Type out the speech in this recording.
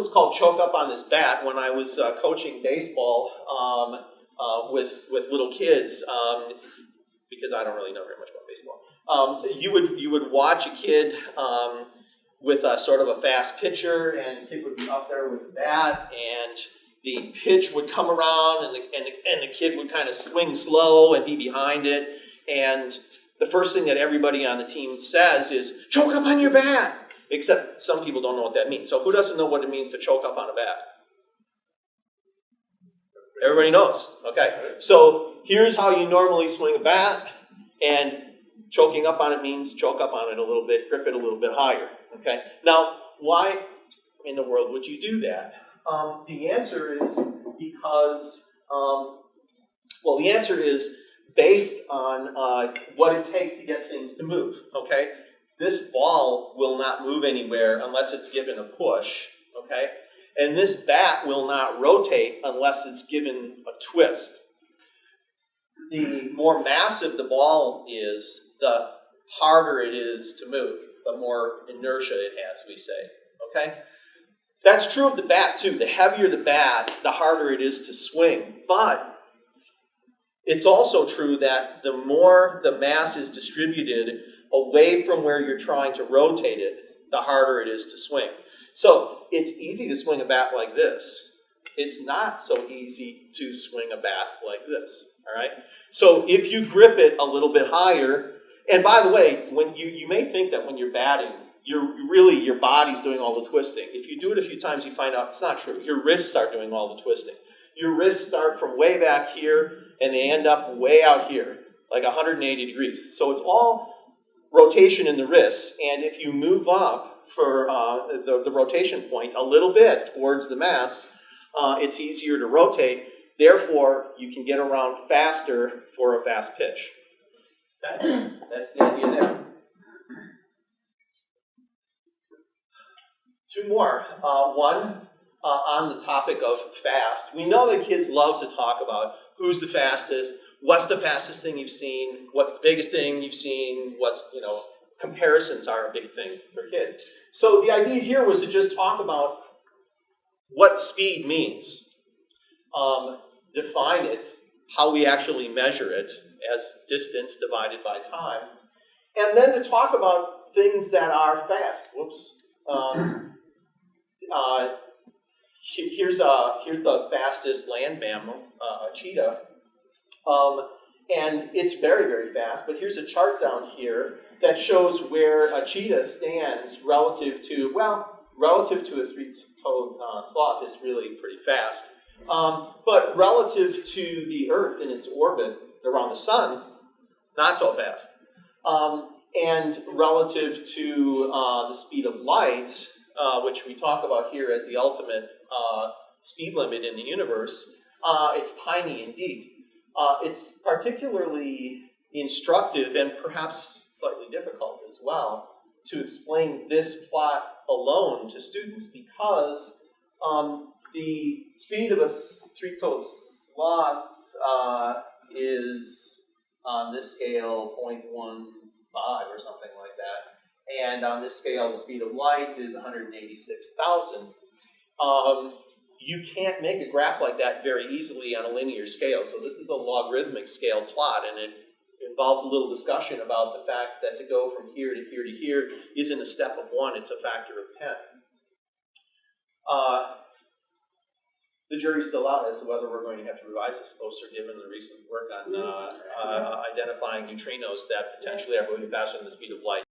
one's called Choke Up on This Bat. When I was coaching baseball with little kids, because I don't really know very much about baseball, you would watch a kid with a sort of a fast pitcher, and the kid would be up there with the bat, and the pitch would come around, and the kid would kind of swing slow and be behind it, and the first thing that everybody on the team says is, choke up on your bat! Except some people don't know what that means. So who doesn't know what it means to choke up on a bat? Everybody knows. Okay. So here's how you normally swing a bat, and choking up on it means choke up on it a little bit, grip it a little bit higher. Okay. Now, why in the world would you do that? The answer is because, the answer is based on what it takes to get things to move. Okay. This ball will not move anywhere unless it's given a push, okay? And this bat will not rotate unless it's given a twist. The more massive the ball is, the harder it is to move, the more inertia it has, we say, okay? That's true of the bat, too. The heavier the bat, the harder it is to swing. But it's also true that the more the mass is distributed away from where you're trying to rotate it, the harder it is to swing. So it's easy to swing a bat like this. It's not so easy to swing a bat like this, all right? So if you grip it a little bit higher, and by the way, when you may think that when you're batting, your body's doing all the twisting. If you do it a few times, you find out it's not true. Your wrists are doing all the twisting. Your wrists start from way back here, and they end up way out here, like 180 degrees. So it's all rotation in the wrists, and if you move up for the rotation point a little bit towards the mass, it's easier to rotate. Therefore, you can get around faster for a fast pitch. Okay? That's the idea there. Two more. One, on the topic of fast. We know that kids love to talk about who's the fastest, what's the fastest thing you've seen, what's the biggest thing you've seen, comparisons are a big thing for kids. So the idea here was to just talk about what speed means, define it, how we actually measure it as distance divided by time, and then to talk about things that are fast. Whoops. Here's the fastest land mammal, a cheetah. And it's very, very fast, but here's a chart down here that shows where a cheetah stands relative to a three-toed sloth is really pretty fast. But relative to the Earth in its orbit around the sun, not so fast. And relative to the speed of light, which we talk about here as the ultimate speed limit in the universe, it's tiny indeed. It's particularly instructive and perhaps slightly difficult as well to explain this plot alone to students because the speed of a three-toed sloth is on this scale 0.15 or something like that. And on this scale, the speed of light is 186,000. You can't make a graph like that very easily on a linear scale. So this is a logarithmic scale plot, and it involves a little discussion about the fact that to go from here to here to here isn't a step of 1, it's a factor of 10. The jury's still out as to whether we're going to have to revise this poster given the recent work on identifying neutrinos that potentially are moving faster than the speed of light.